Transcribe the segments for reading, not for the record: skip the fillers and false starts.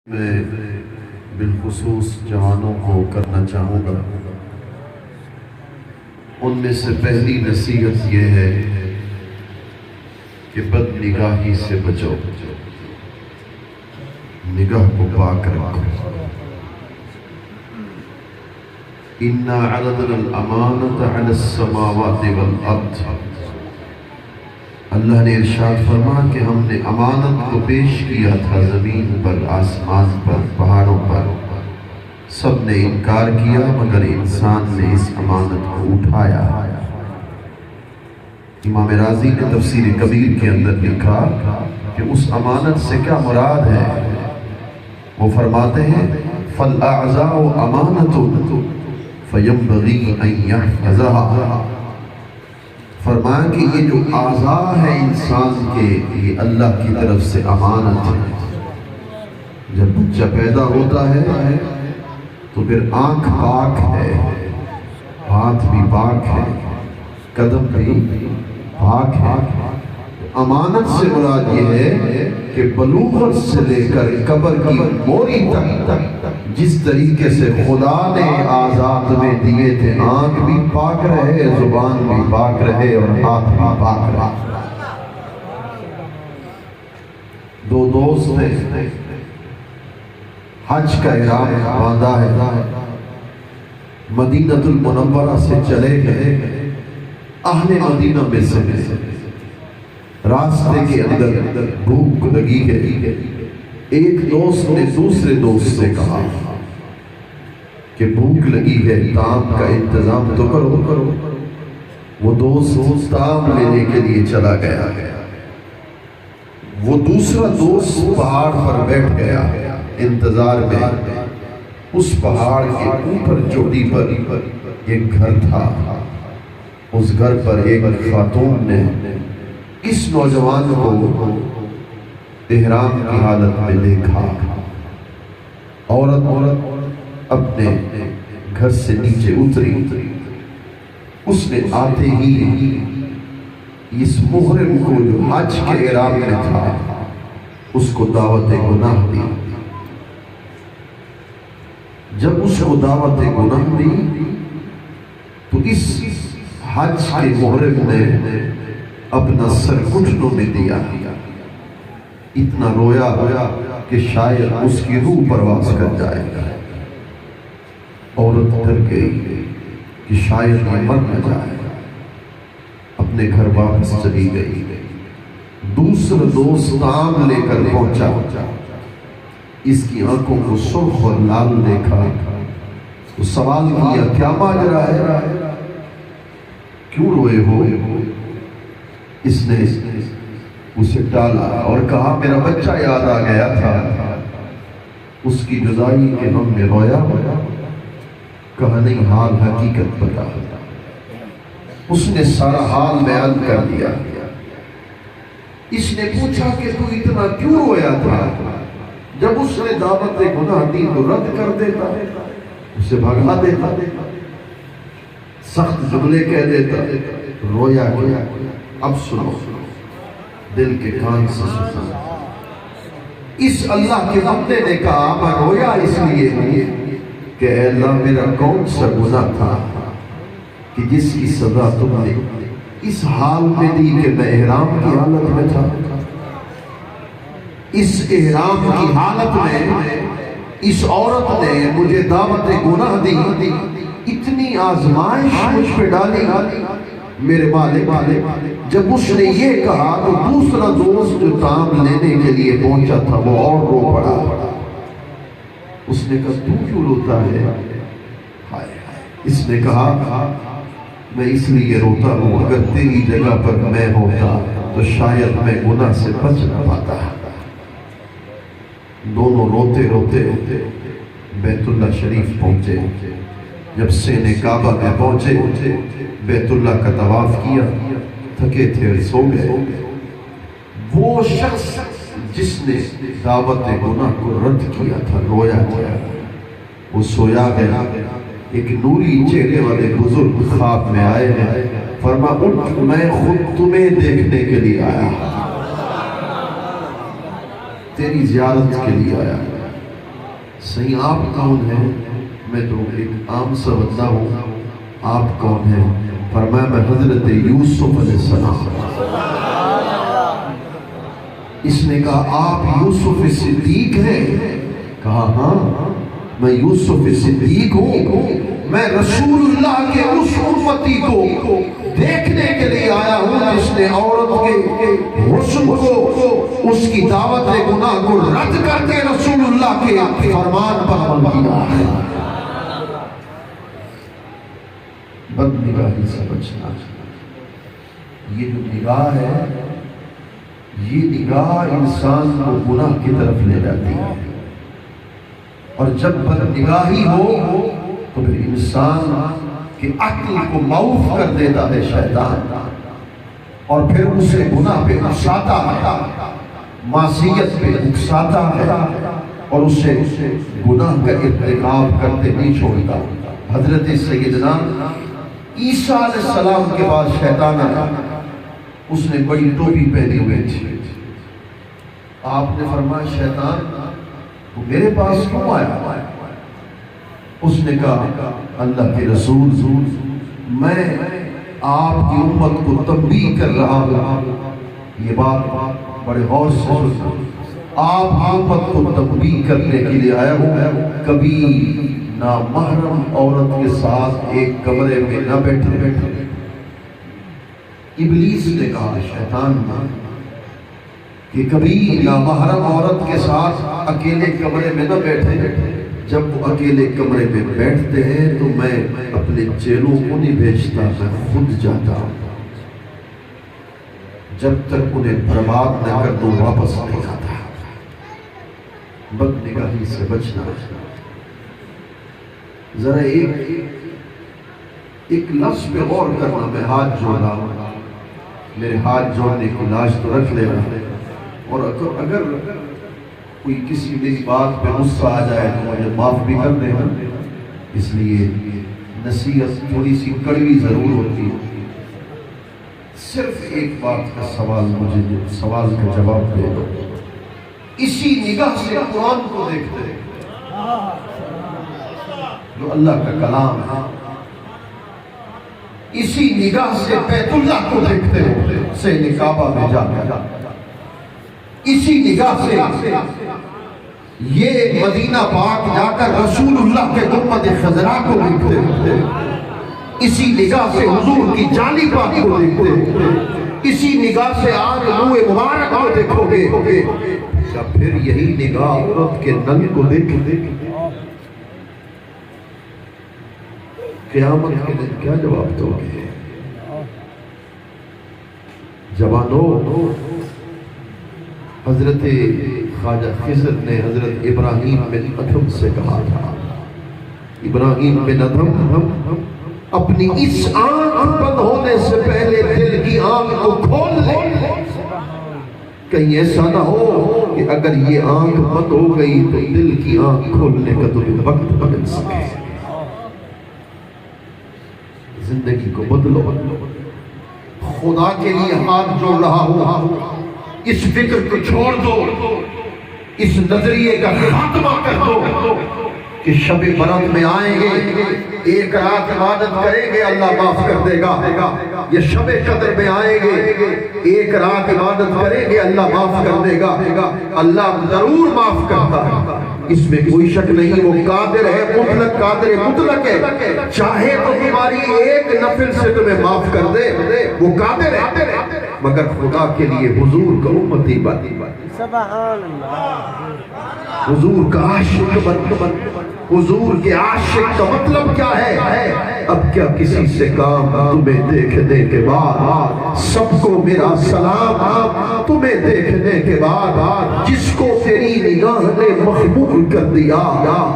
میں بالخصوص جوانوں کو کرنا چاہوں گا، ان میں سے پہلی نصیحت یہ ہے کہ بد نگاہی سے بچو، نگاہ کو پاک رکھو۔ اِنَّا عَرَضْنَا الْأَمَانَةَ عَلَى السَّمَاوَاتِ وَالْأَرْضِ، اللہ نے ارشاد فرما کہ ہم نے امانت کو پیش کیا تھا زمین پر، آسمان پر، پہاڑوں پر، سب نے انکار کیا مگر انسان نے اس امانت کو اٹھایا۔ امام راضی نے تفسیر کبیر کے اندر لکھا کہ اس امانت سے کیا مراد ہے؟ وہ فرماتے ہیں فَالْأَعْزَاءُ أَمَانَةٌ فَيَنْبَغِي أَنْ يَحْفَظَهَا، فرمایا کہ یہ جو اعضاء ہے انسان کے، یہ اللہ کی طرف سے امانت ہے۔ جب بچہ پیدا ہوتا ہے تو پھر آنکھ پاک ہے، ہاتھ بھی پاک ہے، قدم بھی پاک ہے۔ امانت سے مراد یہ ہے کہ بلوغت سے لے کر قبر کی موری تک جس طریقے سے خدا نے آزاد میں دیے تھے، آنکھ بھی پاک رہے، زبان بھی پاک رہے اور ہاتھ بھی پاک رہے۔ دو دوست ہیں، حج کا احرام باندھا ہے، مدینہ المنورہ سے چلے گئے، اہل مدینہ میں سے راستے کے اندر بھوک لگی ہے۔ ایک دوست نے دوسرے دوست سے کہا کہ بھوک لگی ہے، طعام کا انتظام تو کرو۔ وہ دوست طعام لینے کے لیے چلا گیا، وہ دوسرا دوست پہاڑ پر بیٹھ گیا انتظار میں۔ اس پہاڑ کے اوپر چوٹی پر ایک گھر تھا، اس گھر پر ایک خاتون نے اس نوجوان کو احرام کی حالت میں دیکھا۔ عورت اپنے گھر سے نیچے اتری، اس نے آتے ہی اس محرم کو جو حج کے احرام میں تھا اس کو دعوت گناہ دی۔ جب اس کو دعوت گناہ دی تو اس حج کے محرم نے اپنا سر گھٹنوں میں دیا، اتنا رویا کہ شاید اس کی روح پرواز کر جائے گا۔ عورت ڈر گئی کہ شاید مر نہ جائے، اپنے گھر واپس چلی گئی۔ دوسرا دوست طعام لے کر پہنچا، اس کی آنکھوں کو سرخ اور لال دیکھا، تو سوال کیا کیا ماجرا ہے، کیوں روئے ہو؟ اس نے اسے ٹالا اور کہا میرا بچہ یاد آ گیا تھا، اس کی جدائی کے غم میں رویا۔ کہا نہیں، حال حقیقت بتا۔ اس نے سارا حال بیان کر دیا۔ اس نے پوچھا کہ تو اتنا کیوں رویا تھا؟ جب اس نے دعوت گناہ دی تو رد کر دیتا، اسے بھگا دیتا، سخت جملے کہہ دیتا، رویا گیا۔ اب سنو، دل کے کان سے سنو۔ اس اللہ کے بندے نے کہا میں رویا اس لیے کہ اے اللہ میرا کون سا گناہ تھا کہ جس کی سزا تم نے اس حال میں دی کہ میں احرام کی حالت میں تھا۔ اس احرام کی حالت میں اس عورت نے مجھے دعوت گناہ دی، اتنی آزمائش مجھ پہ ڈالی۔ میرے مالک جب اس نے یہ کہا تو دوسرا دوست جو طعام لینے کے لیے پہنچا تھا وہ اور رو پڑا۔ اس نے کہا تو کیوں روتا ہے؟ اس نے کہا میں اس لیے روتا ہوں، اگر تیری جگہ پر میں ہوتا تو شاید میں گناہ سے بچ نہ پاتا۔ دونوں روتے روتے بیت اللہ شریف پہنچے۔ جب سین کعبہ میں پہنچے، بیت اللہ کا طواف کیا، تھکے تھے سو گئے۔ وہ شخص جس نے دعوت گناہ کو رد کیا تھا، رویا تھا، وہ سویا گیا۔ ایک نوری چہرے والے بزرگ خواب میں آئے ہیں، فرمایا اٹھ، میں خود تمہیں دیکھنے کے لیے آیا، تیری زیارت کے لیے آیا۔ صحیح آپ کون ہیں؟ میں تو ایک عام سا بندہ ہوں، آپ کون ہیں؟ فرمایا میں حضرت یوسف علیہ السلام۔ اس نے کہا آپ یوسف صدیق ہیں؟ کہا ہاں میں یوسف صدیق ہوں، میں رسول اللہ کے اس امتی کو دیکھنے کے لیے آیا ہوں جس نے عورت کے حسن کو، اس کی دعوت گناہ کو رد کر کے رسول اللہ کے فرمان پر عمل کیا ہے۔ بد نگاہی سے بچنا۔ یہ جو نگاہ ہے، یہ نگاہ انسان کو گناہ کی طرف لے جاتی ہے، اور جب بد نگاہی ہو تو پھر انسان کی عقل کو معوف کر دیتا ہے شیطان، اور پھر اسے گناہ پہ اکساتا ہے، معصیت پہ اکساتا ہے، اور اسے گناہ کا ارتکاب کرتے نہیں چھوڑتا۔ حضرت سیدنا عیسیٰ علیہ السلام کے بعد شیطان آیا، اس نے بڑی ٹوپی پہنی ہوئی تھی۔ آپ نے فرمایا شیطان وہ میرے پاس کیوں آیا؟ اس نے کہا اللہ کے رسول میں آپ کی امت کو تنبیہ کر رہا ہوں، یہ بات بڑے غور سے سنو، آپ کی امت کو تنبیہ کرنے کے لیے آیا ہوں، کبھی نامحرم عورت کے ساتھ ایک کمرے میں نہ بیٹھے۔ ابلیس نے کہا شیطان کہ کبھی نامحرم عورت کے ساتھ اکیلے کمرے میں نہ بیٹھے، جب وہ اکیلے کمرے میں بیٹھتے ہیں تو میں اپنے چیلوں کو نہیں بھیجتا، میں خود جاتا ہوں، جب تک انہیں برباد نہ کر دوں واپس نہیں آتا۔ بد نگاہی سے بچنا۔ ذرا ایک لفظ پہ غور کرنا، میں ہاتھ جوڑ رہا ہوں، میرے ہاتھ جوڑنے کی لاج تو رکھ لے رہا، اور اگر کوئی کسی میری بات پہ غصہ آ جائے تو مجھے معاف بھی کر دے گا، اس لیے نصیحت تھوڑی سی کڑوی ضرور ہوتی ہے۔ صرف ایک بات کا سوال کا جواب دے دو، اسی نگاہ سے قرآن کو دیکھتے ہیں جو اللہ کا کلام ہے، اسی نگاہ سے بیت اللہ کو دیکھتے ہیں سے کعبہ میں جا کر، اسی نگاہ سے یہ مدینہ پاک جا کر رسول اللہ کے گنبد خضرا کو دیکھتے ہیں، اسی نگاہ سے حضور کی جالی پاک کو دیکھتے ہیں، اسی نگاہ سے آج منہ مبارک کو دیکھو گے، یا پھر یہی نگاہ عورت کے ننگ کو دیکھتے ہیں۔ قیامت کے دن کیا جواب دو گے؟ جوانو، حضرت خواجہ خضر نے حضرت ابراہیم بن ادھم سے کہا تھا، ابراہیم بن ادھم اپنی اس آنکھ بند ہونے سے پہلے دل کی آنکھ کو کھول لے، کہیں ایسا نہ ہو کہ اگر یہ آنکھ بند ہو گئی تو دل کی آنکھ کھولنے کا تمہیں وقت بدل سکے۔ زندگی کو بدلو، خدا کے لیے ہاتھ جوڑ رہا ہوں، اس فکر کو چھوڑ دو، اس نظریے کا خاتمہ کر دو کہ شب برات میں آئیں گے، ایک رات عبادت کریں گے اللہ معاف کر دے گا، یا شب قدر میں آئیں گے، ایک رات عبادت کریں گے اللہ معاف کر دے گا۔ اللہ ضرور معاف کرتا ہے، اس میں کوئی شک نہیں، وہ قادر ہے، مطلق قادر مطلق ہے، چاہے تو تمہاری ایک نفل سے تمہیں معاف کر دے، وہ قادر ہے، مگر خدا کے لیے حضور کا امتی بن، سبحان اللہ، حضور کا عاشق بن۔ حضور کے عاشق کا مطلب کیا ہے؟ اب کیا کسی سے کام، تمہیں دیکھنے کے بعد سب کو میرا سلام، تمہیں دیکھنے کے بعد جس کو تیری نگاہ نے مقبول کر دیا،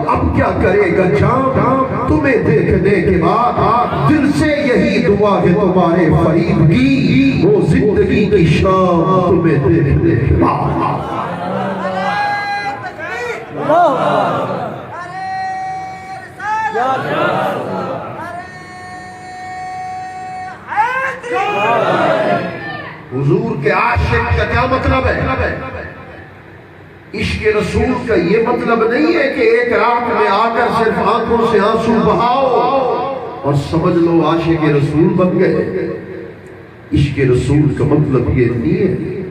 اب کیا کرے گا جام، تمہیں دیکھنے کے بعد دل سے یہی دعا ہے تمہارے فریب کی، وہ زندگی کی شام تمہیں دیکھنے کے بعد۔ حضور کے عاشق کا کیا مطلب ہے؟ عشق رسول کا یہ مطلب نہیں ہے کہ ایک رات میں آ کر صرف آنکھوں سے آنسو بہاؤ اور سمجھ لو عاشق رسول بن گئے. عشق رسول کا مطلب یہ نہیں ہے.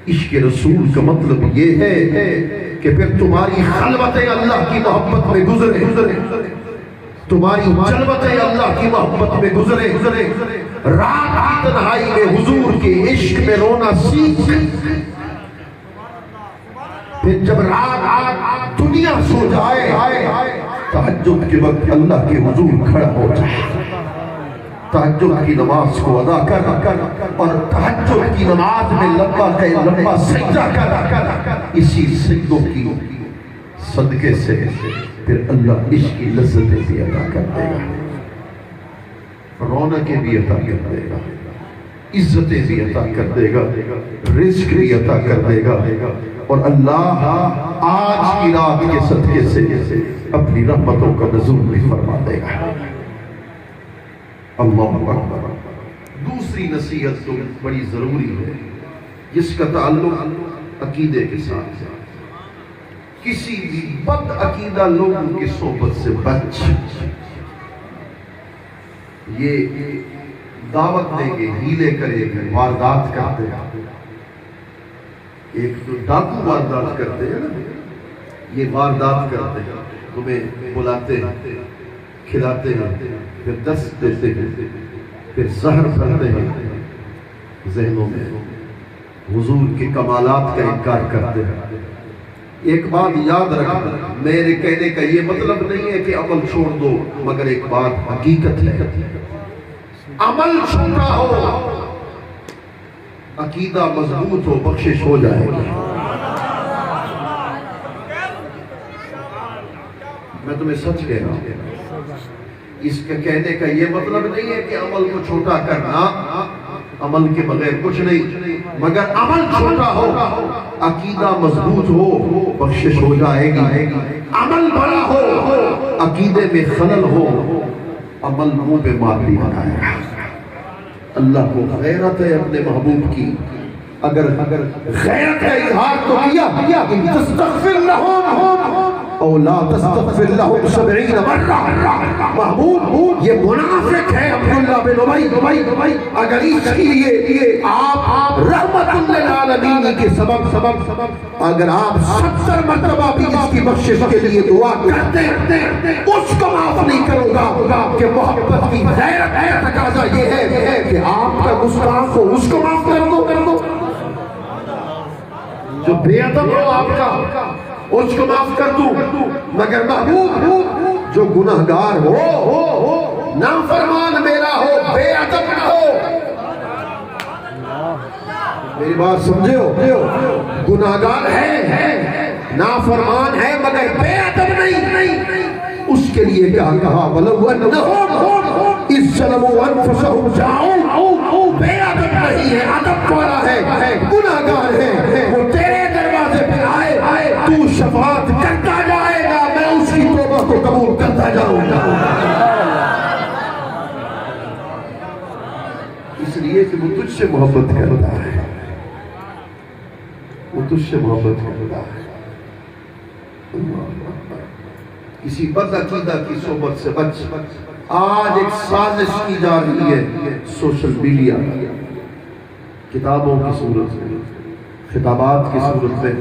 عشق رسول کا مطلب یہ ہے کہ پھر تمہاری خلوتیں اللہ کی محبت میں گزرے، تمہاری جلوتیں اللہ کی محبت میں گزرے، رات کی تنہائی میں حضور کے عشق میں رونا سیکھ. پھر جب رات دنیا سو جائے، تہجد کے وقت اللہ کے حضور کھڑا ہو جائے، تہجد کی نماز کو ادا کر اور تہجد کی نماز میں لمبا سجدہ کر. اسی سجدوں کی صدقے سے پھر اللہ عشق کی لذتیں بھی عطا کر دے گا، رونقیں بھی عطا کر دے گا، عزتیں بھی عطا کر دے گا، رزق بھی عطا کر دے گا. اور اللہ آج کی رات کے صدقے سے اپنی رحمتوں کا نزول بھی فرما دے گا. اللہ اکبر. دوسری نصیحت تو بڑی ضروری ہے جس کا تعلق عقیدے کے ساتھ ہے. کسی بھی بد عقیدہ لوگوں کی صحبت سے بچ. یہ دعوت دیں گے، ہیلے کریں گے، واردات کرتے ہیں. ایک تو ڈاکو واردات کرتے ہیں نا، یہ واردات کرتے ہیں، تمہیں بلاتے ہیں، کھلاتے ہیں، پھر دست دیتے ہیں، پھر زہر پھیلاتے ہیں، ذہنوں میں حضور کے کمالات کا انکار کرتے ہیں. ایک بات یاد رکھنا، میرے کہنے کا یہ مطلب نہیں ہے کہ عمل چھوڑ دو، مگر ایک بات حقیقت ہے، عمل چھوٹا ہو، عقیدہ مضبوط ہو، بخشش ہو جائے گی. میں تمہیں سچ کہہ رہا ہوں. اس کے کہنے کا یہ مطلب نہیں ہے کہ عمل کو چھوٹا کرنا، عمل کے بغیر کچھ نہیں، مگر عمل چھوٹا ہو، عقیدہ مضبوط ہو، بخشش ہو جائے گی. عمل بڑا ہو، عقیدے میں خلل ہو، عمل منہ پہ مار بھی بنائے گا. اللہ کو غیرت ہے اپنے محبوب کی. اگر غیرت ہے اظہار تو کیا کہ تستغفر لهم او لا تستغفر لهم 70 مرہ. محبوب یہ منافق ہے عبداللہ بن ابی. اگر اس کے لیے آپ رحمت للعالمین کے سبب اگر آپ 70 مرتبہ بھی اس کی بخشش کے لیے دعا کرتے اس کو معاف نہیں کروں گا. کہ محبت کی غیرت ہے تقاضا یہ ہے کہ آپ کا گستاخ کو اس کو معاف کر دو. جو بے ادب ہو آپ کا اس کو معاف کر دوں، مگر محبوب جو گناہگار ہو، نافرمان میرا ہو، بے ادب نہ ہو. میری بات سمجھے ہو؟ گناہگار ہے، نافرمان ہے، مگر بے ادب نہیں. اس کے لیے کیا کہا؟ وَلَوْ أَنَّهُمْ إِذْ ظَلَمُوا أَنفُسَهُمْ جَاءُوا. بے ادب نہیں ہے، ادب والا ہے، گناہگار ہے. وہ تیرے دروازے پہ آئے، تو شفاعت کرتا جائے گا، میں اس کی توبہ کو قبول کرتا جاؤں گا. اس لیے کہ وہ تجھ سے محبت کرتا ہے، وہ تجھ سے محبت کرتا ہے. کسی بد عقیدہ کی صحبت سے بچ. آج ایک سازش کی جا رہی ہے سوشل میڈیا، کتابوں کی صورت میں، خطابات کی صورت میں.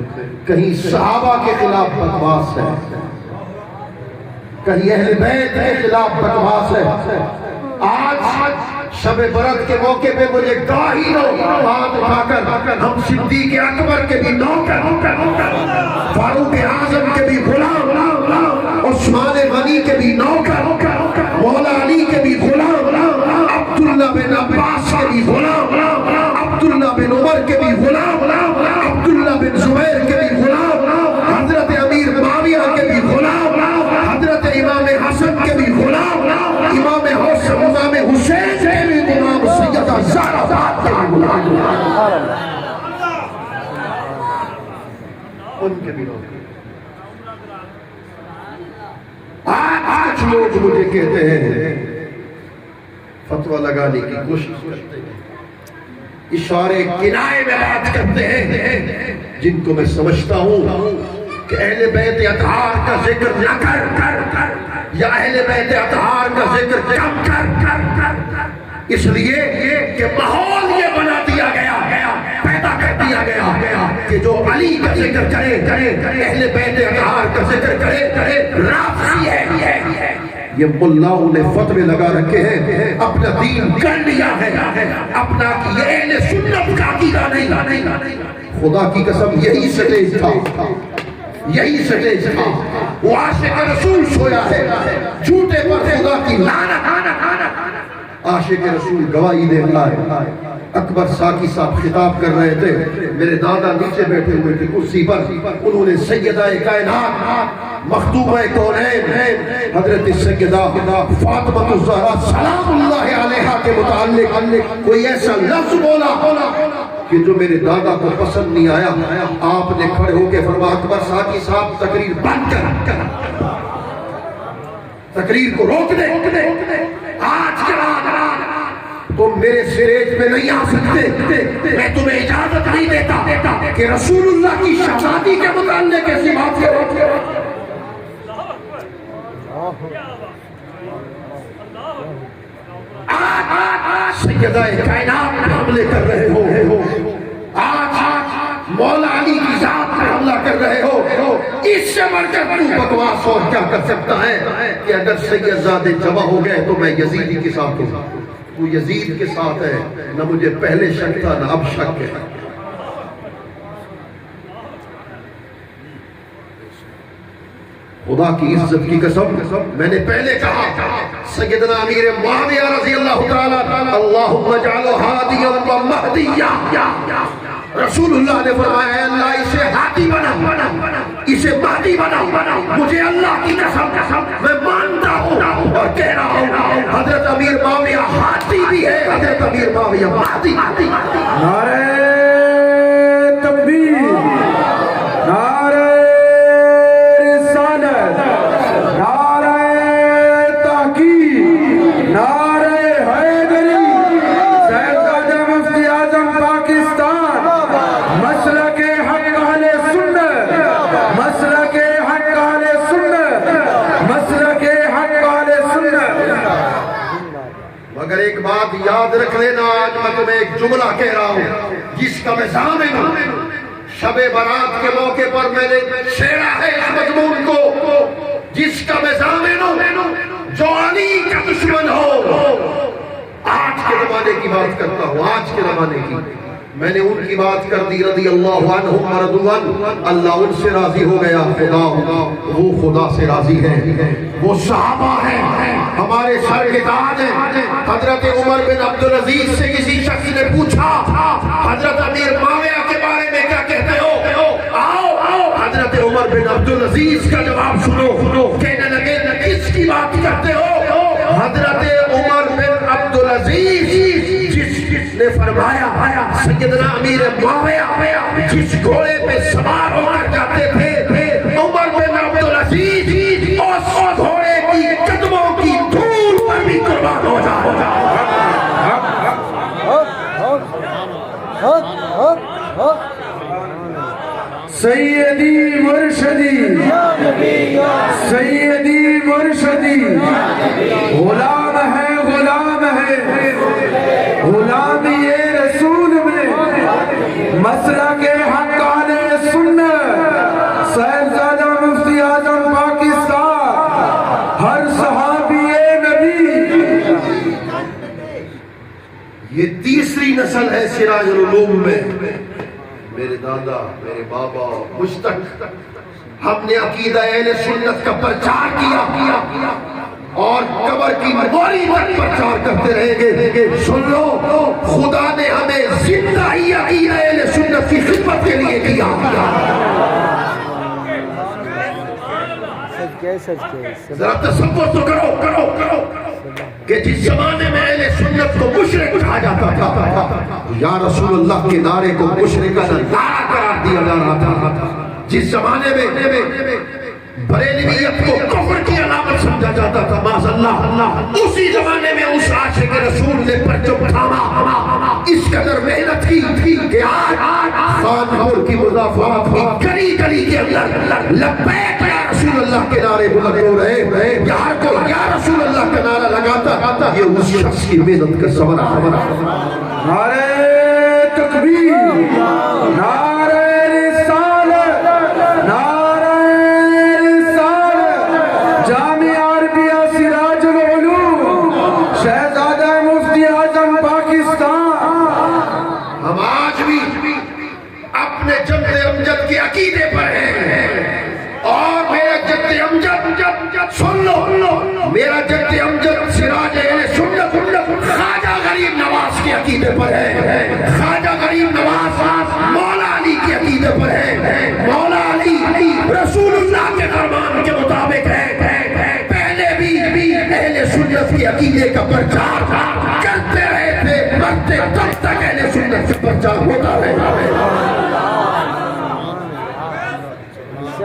کہیں صحابہ کے خلاف بکواس ہے، کہیں اہل بیت کے خلاف بکواس ہے. آج شب برات کے موقع پہ مجھے گواہی دو، ہاتھ اٹھا کر ہم صدیق اکبر کے بھی نوکر، فاروق اعظم کے بھی غلام، عثمان غنی کے بھی نوکر، مولا علی کے بھی غلام، عبداللہ بن عباس کے بھی غلام، عبداللہ بن عمر کے بھی غلام، عبداللہ بن زبیر کے بھی غلام، حضرت امیر معاویہ کے بھی غلام، حضرت امام حسن کے بھی غلام، امام حسین کے بھی غلام، سیدہ زہرا کے بھی غلام، ان کے بھی نوکر. آج لوگ مجھے کہتے ہیں، فتویٰ لگانے کی کوشش کرتے ہیں، اشارے کنائے میں بات کرتے ہیں جن کو میں سمجھتا ہوں کہ اہل بیت اطہار کا ذکر نہ کر یا اہل بیت اطہار کا ذکر کم کر، اس لیے کہ ماحول یہ بنا دیا گیا، پیدا کر دیا گیا کہ جو علی کا ذکر کرے، اہل بیت اطہار کا ذکر کرے، رافضی ہے۔ یہ ملاؤں نے فتوے لگا رکھے ہیں، اپنا دین کر لیا ہے، اپنا یہ اہل سنت کا عقیدہ نہیں۔ خدا کی قسم یہی سٹیج تھا، یہی سٹیج تھا۔ وہ عاشق رسول سویا ہے، جھوٹے پر خدا کی لعنت۔ عاشق رسول گواہی دے رہا ہے۔ اکبر ساکی صاحب خطاب کر رہے تھے، میرے دادا نیچے بیٹھے ہوئے تھے کرسی پر، انہوں نے سیدہ کائنات مخدومہ کونین حضرت سیدہ فاطمہ الزہرا سلام اللہ علیہا کے متعلق کوئی ایسا لفظ بولا کہ جو میرے دادا کو پسند نہیں آیا۔ آپ نے کھڑے ہو کے فرمایا اکبر ساکی صاحب تقریر بند کر، تقریر کو روک دے، آج کے بعد تم میرے سٹیج پہ نہیں آ سکتے، میں تمہیں اجازت نہیں دیتا کہ رسول اللہ کی شہزادی کے متعلق ایسی بات کرو۔ آج سیدہ کائنات پر حملے کر رہے ہو، آج مولا علی کی ذات پر حملہ کر رہے ہو، اس سے بڑھ کر تو بکواس اور کیا کر سکتا ہے کہ اگر سیدزادے جمع ہو گئے تو میں یزیدی کے ساتھ ہوں۔ تو یزید کے ساتھ ہے، نہ مجھے پہلے شک تھا نہ اب شک ہے۔ خدا کی عزت کی قسم، میں نے پہلے کہا سیدنا امیر معاویہ رضی اللہ تعالیٰ اللہم اجعلہ ہادیا و مہدیا، رسول اللہ نے فرمایا ہے اللہ اسے ہادی بنا، اسے مہدی بنا۔ مجھے اللہ کی قسم میں مانتا ہوں اور کہہ رہا ہوں حضرت امیر معاویہ ہادی بھی ہے، حضرت امیر معاویہ مہدی۔ نعرہ تکبیر، نعرہ رسالت، نعرہ تحقیق، نعرہ حیدری، صاحبزادہ مفتی اعظم پاکستان، مسلک حق اہل سنت، مسلک حق اہل سنت، مسلک حق اہل سنت۔ مگر ایک بات یاد رکھ لینا، آج میں تمہیں ایک جملہ کہہ رہا ہوں جس کا میں ضامن ہوں۔ شب برات کے موقع پر میں نے چھیڑا ہے اس مضمون کو، جس کا میں ضامن ہوں۔ جو علی کا دشمن ہو، آج کے زمانے کی بات کرتا ہوں، آج کے زمانے کی، میں نے ان کی بات کر دی رضی اللہ عنہم ورضوان، اللہ ان سے راضی ہو گیا، خدا وہ خدا سے راضی ہے، وہ صحابہ ہیں، ہمارے سر کے تاج ہیں۔ حضرت عمر بن عبدالعزیز سے کسی شخص نے پوچھا حضرت امیر معاویہ کے بارے میں کیا کہتے ہو؟ آؤ حضرت عمر بن عبدالعزیز کا جواب سنو۔ کہنے لگے کس کی بات کرتے ہو؟ حضرت عمر بن عبدالعزیز جس نے فرمایا سیدنا امیر معاویہ جس گھوڑے پہ سوار ہو کر جاتے تھے، عمر بن عبدالعزیز اس گھوڑے کی قدموں کی دھول پر بھی قربان ہو جائے۔ سیدی مرشدی، سیدی مرشدی، غلام ہے، غلام ہے، غلامی رسول میں، مسلک حق اہل سنت، صاحبزادہ مفتی اعظم پاکستان، ہر صحابی نبی۔ یہ تیسری نسل ہے سراج العلوم میں، میرے دادا، میرے بابا، مجھ تک ہم نے عقیدہ اہل سنت کا پرچار کیا اور قبر کی موری پر پرچار کرتے رہیں گے۔ سن لو، خدا نے ہمیں زندہ ہی عقیدہ اہل سنت کی خدمت کے لیے کیا۔ ذرا تصور تو کرو کہ جس زمانے میں اہل سنت کو مشرک کہا جاتا تھا، یا رسول اللہ کے نعرے کو مشرک کا نعرہ قرار دیا جا رہا تھا، جس زمانے میں بریلویت کو کفر کی علامت سمجھا جاتا تھا، معاذ اللہ اسی زمانے میں اس عاشق رسول نے پرچم تھاما، اس قدر محنت کی کہ آج خانپور کی مضافات کی گلی گلی کے اندر لبیک یا رسول اللہ کے نعرے بلند ہو رہے، یار کو یا رسول اللہ کا نعرہ لگاتا، یہ اس شخص کی محنت کا ثمرہ ہے۔ نعرہ تکبیر، نعرہ رسالت، نعرہ رسالت، جامعہ عربیہ سراج العلوم، شہزادہ مفتی اعظم پاکستان۔ ہم آج بھی اپنے جد امجد کے عقیدے پر ہیں، اور میرا جد امجد سن لو، میرا جد امجد سراج اہل سنت خواجہ غریب نواز کے عقیدے پر ہے، خواجہ غریب نواز مولا علی کے عقیدے پر ہے، مولا علی رسول اللہ کے فرمان کے مطابق ہے۔ پہلے بھی اہل سنت کے عقیدے کا پرچار کرتے رہے تھے، مرتے تب تک اہل سنت سے پرچار ہوتا رہا ہے۔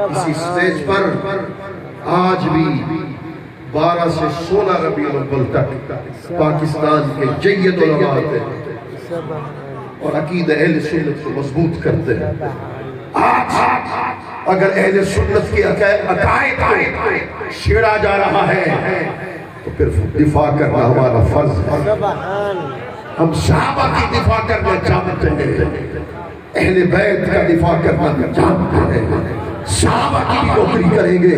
اسی سٹیج پر آج بھی 12 سے 16 ربیع الاول تک پاکستان کے جید علماء تھے اور عقیدہ اہل سنت کو مضبوط کرتے ہیں۔ آج اگر اہل سنت کے عقائد کو چھیڑا جا رہا ہے تو پھر دفاع کرنا ہمارا فرض ہے۔ ہم صحابہ کی دفاع کرنا جانتے ہیں، اہل بیت کا دفاع کرنا جانتے ہیں، صحابہ کی بھی نوکری کریں گے،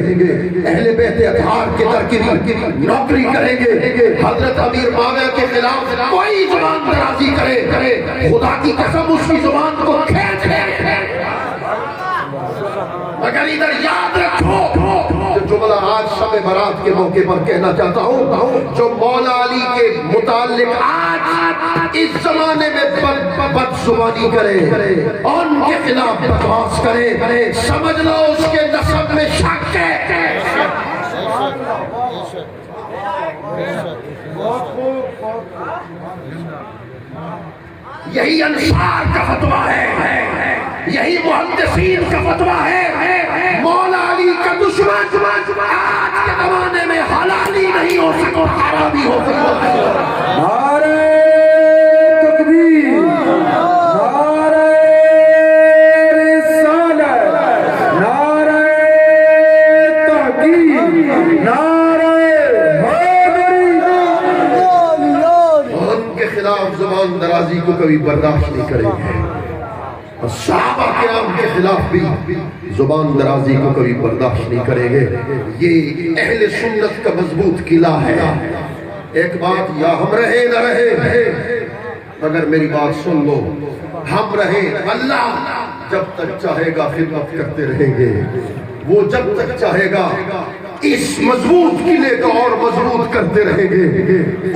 اہل بیت اطہار کے در کی بھی نوکری کریں گے۔ حضرت امیر معاویہ کے خلاف کوئی زبان درازی کرے، خدا کی قسم اس کی زبان کو کھینچ لے۔ مگر ادھر یاد رکھو جو جملہ آج شب برات کے موقع پر کہنا چاہتا ہوں، جو مولا علی کے متعلق آج اس زمانے میں بد زبانی کرے، ان کے خلاف بکواس کرے، سمجھ لو اس کے نسب میں شک ہے۔ یہی انصار کا فتویٰ ہے، یہی محدثین کا فتویٰ ہے، مولا علی کا دشمن آج کے زمانے میں حلالی نہیں ہو سکتا، حرامی ہو سکتا۔ نعرہ تکبیر، نعرہ رسالت، نعرہ تحقیق، نعرہ حیدری۔ ان کے خلاف زبان درازی کو کبھی برداشت نہیں کریں گے، اور صحابہ کرام کے خلاف بھی زبان درازی کو کبھی برداشت نہیں کریں گے۔ یہ اہل سنت کا مضبوط قلعہ ہے۔ ایک بات، یا ہم رہے نہ رہے، مگر میری بات سن لو، ہم رہے، اللہ جب تک چاہے گا خدمت کرتے رہیں گے، وہ جب تک چاہے گا اس مضبوط قلعے کو اور مضبوط کرتے رہیں گے،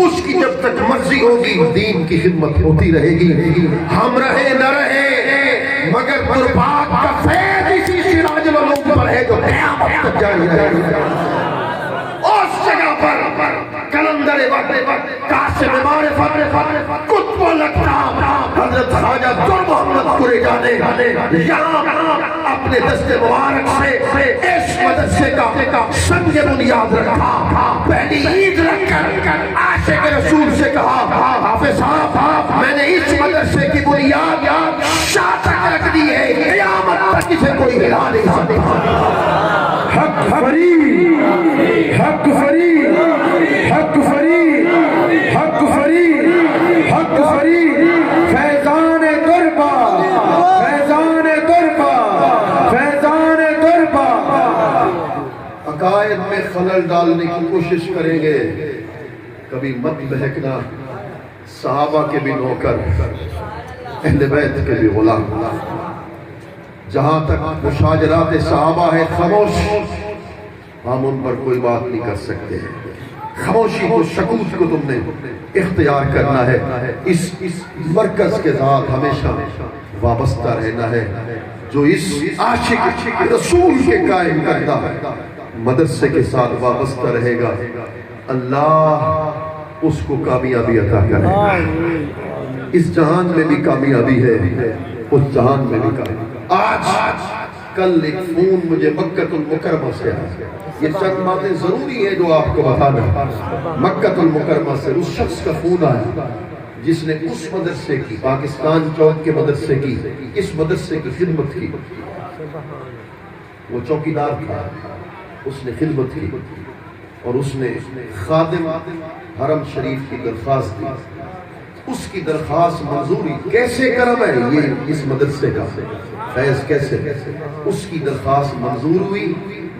اس کی جب تک مرضی ہوگی دین کی خدمت ہوتی رہے گی۔ ہم رہے نہ رہے، مگر قربات کا فیض اسی سراج العلوم پر ہے جو قیامت تک جاری رہے گا۔ اس جگہ پر کلندر وقت قاسم معرفت قطب الاقطاب حضرت خواجہ در محمد قرے جانے یہاں اپنے دست مبارک سے اس مدرسے کا سنگ بنیاد رکھا، پہلی عید رکھ کر عاشق رسول سے کہا، حافظ صاحب میں نے اس مدرسے کی بنیاد شاہ تک رکھ دی ہے، قیامت تک اسے کوئی ہلا نہیں سکتا۔ حق فریق، حق فریق، حق فریق، حق فریق، حق فریق، فیضان دربا، فیضان دربا، فیضان دربا۔ عقائد میں خلل ڈالنے کی کوشش کریں گے، کبھی مت بہکنا، صحابہ کے بھی نوکر، اہل بیت کے بھی غلام، جہاں تک مشاجرات صحابہ ہے خاموش، ہم ان پر کوئی بات نہیں کر سکتے۔ خاموشی کو، سکوت کو تم نے اختیار کرنا ہے، اس مرکز کے ساتھ ہمیشہ وابستہ رہنا ہے، جو اس عاشق رسول کے قائم کردہ مدرسے کے ساتھ وابستہ رہے گا، اللہ اس کو کامیابی عطا کرے گا۔ اس جہان میں بھی کامیابی ہے، اس جہان میں بھی کامیابی۔ آج کل ایک فون مجھے مکہ المکرمہ سے آیا. یہ چند باتیں ضروری ہیں جو آپ کو بتانا. مکہ المکرمہ سے اس شخص کا فون آیا جس نے اس مدرسے کی، پاکستان چوک کے مدرسے کی، اس مدرسے کی خدمت کی. وہ چوکیدار تھا، اس نے خدمت کی اور اس نے خادم حرم شریف کی درخواست دی. اس کی درخواست منظوری. کیسے کرم ہے یہ اس مدرسے کا فیض کیسے. اس کی درخواست منظور ہوئی.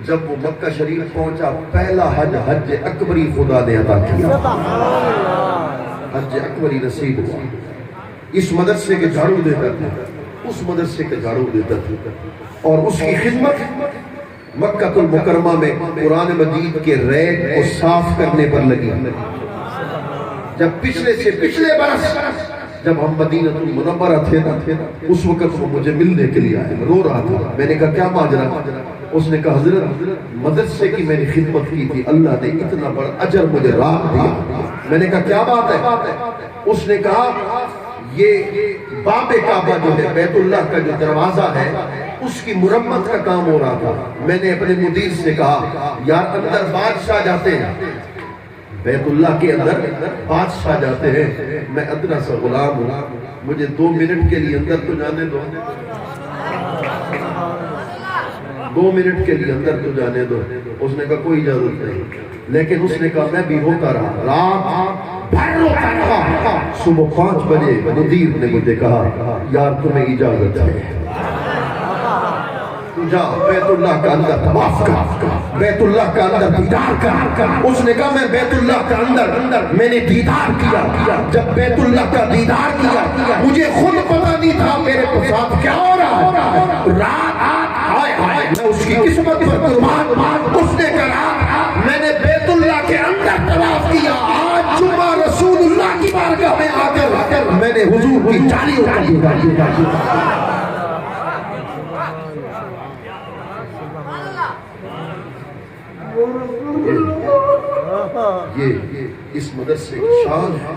جب وہ مکہ شریف پہنچا پہلا حج اکبری خدا نے عطا کیا. حج اکبری نصیب ہوا. اس مدرسے کے جھاڑو دیتا تھا، اس مدرسے کے جھاڑو دیتا تھا اور اس کی خدمت مکہ المکرمہ میں قرآن مجید کے ریگ کو صاف کرنے پر لگی. جب پچھلے سے پچھلے برس جب ہم مدینہ المنورہ تھے نا، اس وقت وہ مجھے ملنے کے لیے آئے. رو رہا تھا. میں نے کہا کیا ماجرا؟ اس نے کہا حضرت مدرسے کی میں نے خدمت کی تھی، اللہ نے اتنا بڑا اجر مجھے رات دیا. میں نے کہا کیا بات ہے؟ اس نے کہا یہ باب کعبہ جو ہے، بیت اللہ کا جو دروازہ ہے، اس کی مرمت کا کام ہو رہا تھا. میں نے اپنے مدیر سے کہا یار اندر بادشاہ جاتے ہیں، بیت اللہ کے اندر بادشاہ جاتے ہیں، میں ادنا سا غلام ہوں، مجھے 2 منٹ کے لیے اندر تو جانے دو. 2 منٹ کے لیے اندر تو جانے دو. اس نے کہا کوئی اجازت نہیں. لیکن اس نے کہا میں بھی ہوتا رہا، رات بھر روتا رہا. صبح 5 بجے مدیر نے مجھے کہا یار تمہیں اجازت ہے، تو جا بیت اللہ کا اندر طواف کر، بیت اللہ کا اندر دیدار کر. اس نے کہا میں بیت اللہ کا اندر میں نے دیدار کیا. جب بیت اللہ کا دیدار کیا مجھے خود پتہ نہیں تھا میرے ساتھ کیا ہو رہا ہے. رات میں اس کی قسمت پر قربان. اس نے کہا میں نے بیت اللہ کے اندر طواف کیا. آج جمعہ رسول اللہ کی بارگاہ میں آ کر میں نے حضور کی جاری اتاری. یہ اس مدرسے کی شان ہے،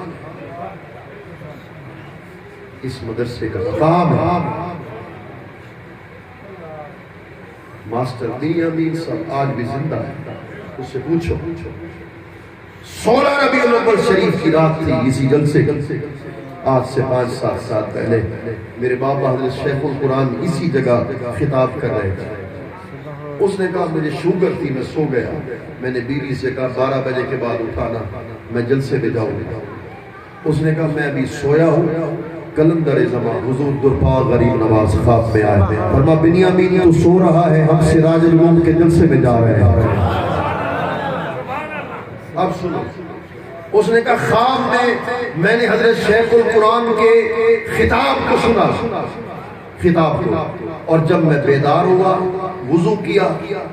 اس مدرسے کا مقام ہے. ماسٹر دی امین صاحب آج بھی زندہ ہے. اس سے پوچھو 16 ربیع الاول شریف کی رات تھی اسی جلسے آج سے 5-7 سال پہلے. میرے بابا حضرت شیخ القرآن اسی جگہ خطاب کر رہے تھے. اس نے کہا مجھے شوگر تھی، میں سو گیا. میں نے بیوی سے کہا 12 بجے کے بعد اٹھانا، میں جلسے پہ جاؤں گا. اس نے کہا میں ابھی سویا ہوں. کلندر زمان حضور درپا غریب نواز خواب میں آئے. فرما بنیامین تو سو رہا ہے، ہم سراج العلوم کے جلسے میں جا رہے ہیں. اب سنو. اس نے کہا خواب میں نے حضرت شیخ القرآن کے خطاب کو سنا، خطاب کو. اور جب میں بیدار ہوا وضو کیا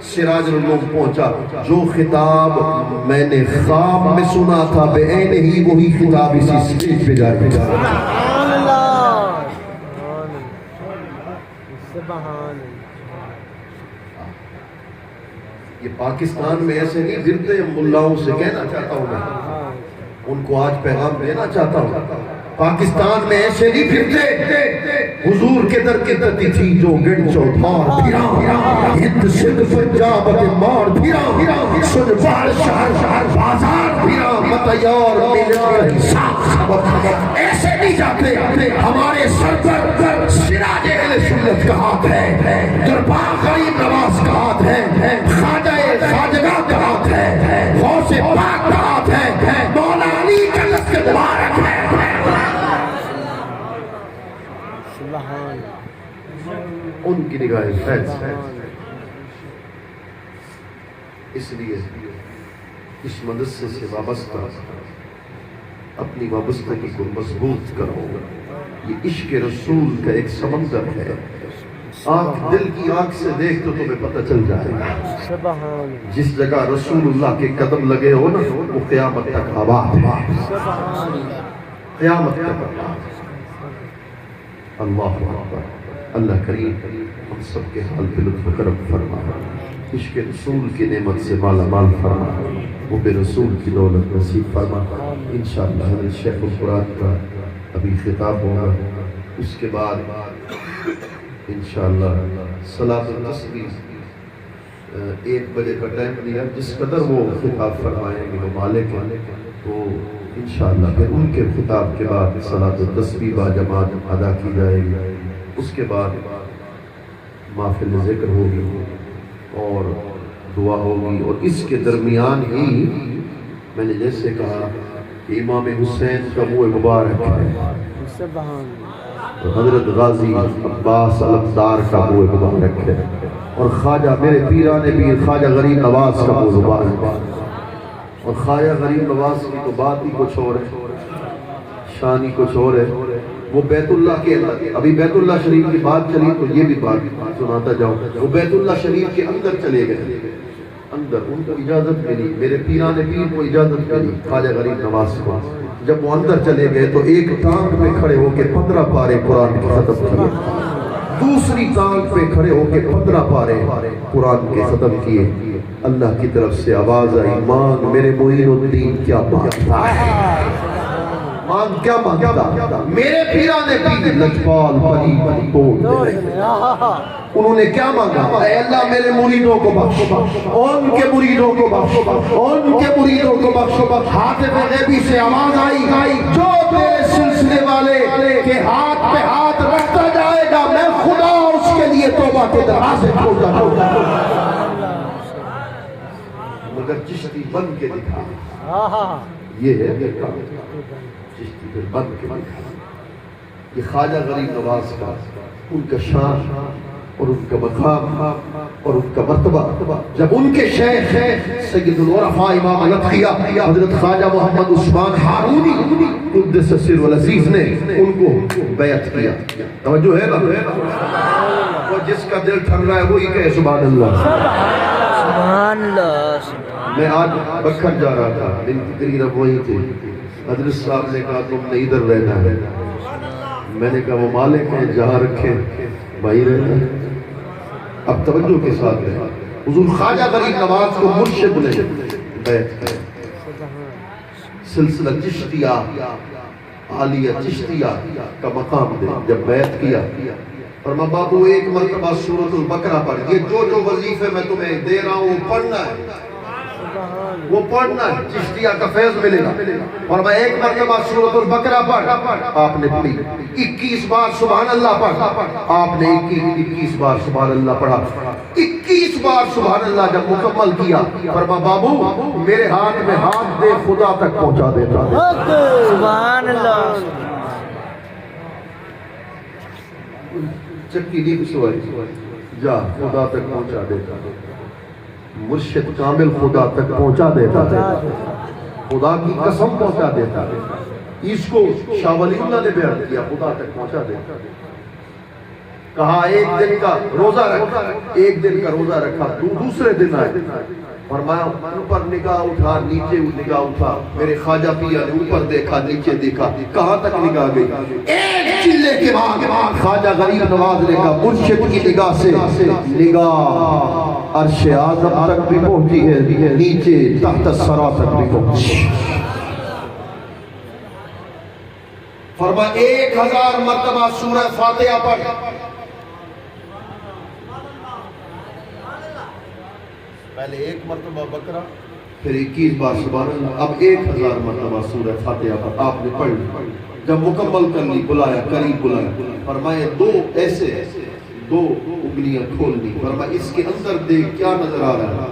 سراج العلوم پہنچا. جو خطاب میں نے خواب میں سنا تھا بے عین ہی وہی خطاب اسی اسٹیج پہ جا کے یہ پاکستان میں ایسے نہیں گرتے. ملاؤں سے کہنا چاہتا ہوں میں ان کو آج پیغام دینا چاہتا ہوں. پاکستان میں ایسے نہیں پھرتے. حضور کے در کے درتی تھی جو گن چوتھار پھرا ہند سندھ پنجاب کے مار پھرا سن بار شہر بازار پھرا متیار ملت حساب. ایسے نہیں جاتے. ہمارے سر پر سراج اہل سنت کا ہاتھ ہے، دربار غریب نواز کا ہاتھ ہے، خواجہ خواجگاہ کا ہاتھ ہے، غوث پاک کا ہاتھ ہے، مولا علی کا لشکر مبارک ہے. ان کی نگاہیں فیض ہے. اس لیے اس مدرسے سے وابستہ اپنی وابستگی کو مضبوط کرو. یہ عشق رسول کا ایک سمندر ہے. آنکھ دل کی آنکھ سے دیکھ تو تمہیں پتہ چل جائے گا. جس جگہ رسول اللہ کے قدم لگے ہو نا وہ قیامت تک آباد ہے، قیامت تک آباد. اللہ اکبر. اللہ کریم ہم سب کے حال پہ لطف کرم فرما، عشق رسول کی نعمت سے مالا مال فرما، وہ بے رسول کی دولت نصیب فرما. انشاءاللہ حضرت شیخ القرآن کا ابھی خطاب ہوگا. اس کے بعد انشاءاللہ صلاۃ التسبیح 1 بجے کا ٹائم دیا، جس قدر وہ خطاب فرمائیں گے ممالک ہیں تو انشاءاللہ پھر ان کے خطاب کے بعد صلاۃ التسبیح با جماعت ادا کی جائے گی، اس کے بعد محفل ذکر ہوگی اور دعا ہوگی، اور اس کے درمیان ہی میں نے جیسے کہا کہ امام حسین کا منہ مبارک ہے، حضرت غازی عباس علمدار کا منہ مبارک ہے، اور خواجہ میرے پیران پیر خواجہ غریب نواز کا منہ مبارک ہے، اور خواجہ غریب نواز کی تو بات ہی کچھ اور ہے، شان ہی کچھ اور ہے۔ وہ بیت اللہ کے اندر، ابھی بیت اللہ شریف کی بات چلی تو یہ بھی بات سناتا جاؤں، وہ بیت اللہ شریف کے اندر چلے گئے، اندر ان کو اجازت ملی، میرے پیران پیر کو اجازت ملی خواجہ غریب نواز کو، جب وہ اندر چلے گئے تو ایک ٹانگ پہ کھڑے ہو کے 15 پارے قرآن کے ختم کیے، دوسری ٹانگ پہ کھڑے ہو کے 15 پارے قرآن کے ختم کیے۔ اللہ کی طرف سے آواز آئی، مانگ میرے معین الدین کیا مانگتا ہے، مانگ کیا مانگتا، میرے پیران پیر لجپال پری توڑ دے، انہوں نے کیا مانگا، اے اللہ میرے مریدوں کو بخش، ان کے مریدوں کو بخش، ان کے مریدوں کو بخش۔ حاطب غیبی سے آواز آئی، جو تیرے سلسلے والے کے ہاتھ پہ ہاتھ رکھتا جائے گا میں خدا اس کے لیے توبہ کے دروازے کھولتا رہوں گا، مگر چشتی بن کے دکھا، یہ ہے کام، چشتی پھر بن کے دکھا۔ یہ خواجہ غریب نواز کا ان کا شان اور ان کا مقام اور ان کا مرتبہ، جب ان کے شیخ سید العرفاء امام الاتقیاء حضرت خواجہ محمد عثمان ہارونی قدس سر العزیز نے ان کو بیعت کیا، توجہ ہے نا، وہ جس کا دل ٹھن رہا ہے وہی کہے سبحان اللہ۔ سبحان اللہ۔ میں آج بکھر جا رہا تھا، دن کی قریب اب وہی تھی، حضرت صاحب نے کہا تم نے ادھر رہنا ہے، میں نے کہا وہ مالک ہیں جہاں رکھے وہی رہنا ہے، اب توجہ کے ساتھ ہے۔ حضور خواجہ غریب نواز کو مرشد نے بیعت کیا، سلسلہ چشتیہ عالیہ چشتیہ کا مقام دے، جب بیعت کیا فرمایا بابو ایک مرتبہ سورۃ البقرہ پڑھ، یہ جو وظیفے میں تمہیں دے رہا ہوں پڑھنا ہے، وہ پڑھنا ہے، چشتیہ کا فیض ملے گا، اور میں ایک مرتبہ سورۃ البقرہ پڑھ، آپ نے پڑھی 21 بار سبحان اللہ پڑھ، آپ نے 21 بار سبحان اللہ پڑھا، 21 بار سبحان اللہ جب مکمل کیا فرمایا بابو میرے ہاتھ میں ہاتھ دے خدا تک پہنچا دیتا ہے، سبحان اللہ۔ چکی نہیں سوائی جا خدا تک پہنچا دیتا ہے، مرشد کامل خدا تک پہنچا دیتا ہے، خدا کی قسم پہنچا دیتا ہے، اس کو شاہ ولی اللہ نے بیان کیا، خدا تک پہنچا دیتا ہے۔ کہا ایک دن کا روزہ رکھا، ایک دن کا روزہ رکھا، دوسرے دن آئے فرمایا اوپر نگاہ اٹھا نیچے نگاہ اٹھا، میرے خواجہ پیا نے اوپر دیکھا نیچے دیکھا، کہاں تک نگاہ گئی، ایک چلے کے بعد خواجہ غریب نواز نے کہا مرشد کی نگاہ سے نگاہ عرش اعظم تک بھی پہنچی ہے، نیچے تحت الثری تک بھی پہنچی۔ فرمایا 1000 مرتبہ سورہ فاتحہ پڑھ، پہلے 1 مرتبہ بقرہ پھر 21 بار سبحان اللہ، اب 1000 مرتبہ سورہ فاتحہ پر آپ نے پڑھ لی، جب مکمل کر لی بلایا قریب بلایا، فرمایا دو انگلیاں کھول لی، فرمایا اس کے اندر دیکھ کیا نظر آ رہا ہے،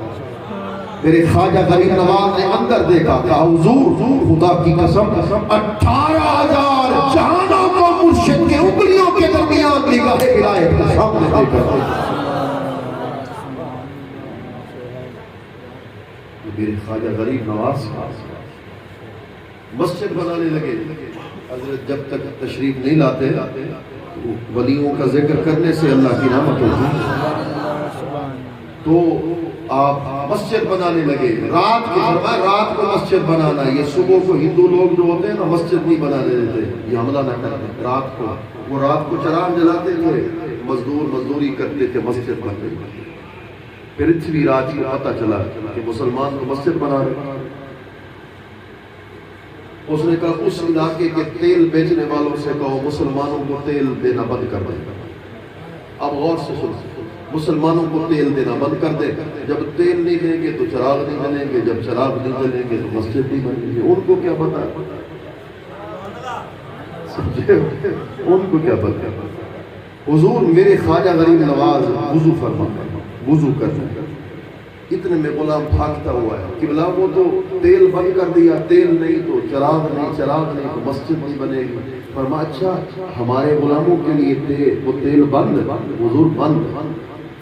میرے خواجہ غریب نواز نے اندر دیکھا، کہا حضور خدا کی قسم 18,000 جہانوں کو مرشد کے انگلیوں کے درمیان نگاہ ولایت کے سامنے دیکھا، میرے خواجہ غریب نواز مسجد بنانے لگے، حضرت جب تک تشریف نہیں لاتے ولیوں کا ذکر کرنے سے اللہ کی رحمت ہوتی، تو آپ مسجد بنانے لگے، رات کو فرمایا رات کو مسجد بنانا، یہ صبح کو ہندو لوگ جو ہوتے ہیں نا مسجد نہیں بنانے دیتے، یہ حملہ نہ کرتے، رات کو وہ رات کو چراغ جلاتے تھے، مزدوری کرتے تھے، مسجد بن گئی۔ پرتھوی راج کو پتہ چلا کہ مسلمان کو مسجد بنا رہے، اس نے کہا اس علاقے کے تیل بیچنے والوں سے کہو مسلمانوں کو تیل دینا بند کر دیں، اب غور سے سن، مسلمانوں کو تیل دینا بند کر دے، جب تیل نہیں دیں گے تو چراغ نہیں جلیں گے، جب چراغ نہیں جلیں گے تو مسجد نہیں بنے گی۔ ان کو کیا پتا، سمجھے؟ ان کو کیا پتا۔ حضور میرے خواجہ غریب نواز وضو فرما، وضو کرنا، اتنے میں غلام بھاگتا ہوا ہے، قبلہ وہ تو تیل بند کر دیا، تیل نہیں تو چراغ نہیں، چراغ نہیں تو مسجد نہیں بنے گی۔ فرمایا اچھا ہمارے غلاموں کے لیے وہ تیل بند، حضور بند۔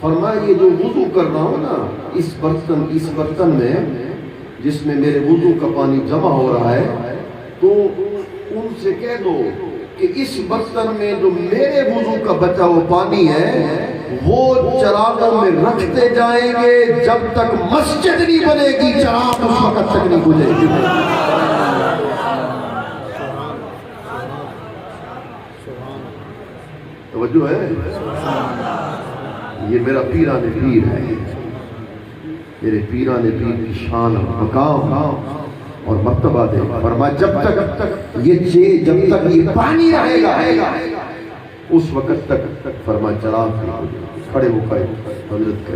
فرمایا یہ جو وضو کر رہا ہوں نا اس برتن میں جس میں میرے وضو کا پانی جمع ہو رہا ہے، تو ان سے کہہ دو کہ اس برتن میں جو میرے وضو کا بچا ہوا پانی ہے وہ چراغوں میں رکھتے جائیں گے جب تک مسجد نہیں بنے گی، چراغ اس وقت تک نہیں بجھے گی۔ توجہ ہے؟ یہ میرا پیران پیر ہے، میرے پیران پیر کی شان مقام اور مرتبہ دے۔ فرمایا جب تک یہ پانی رہے گا اس وقت تک فرمایا چراغ کھڑے ہو گئے حضرت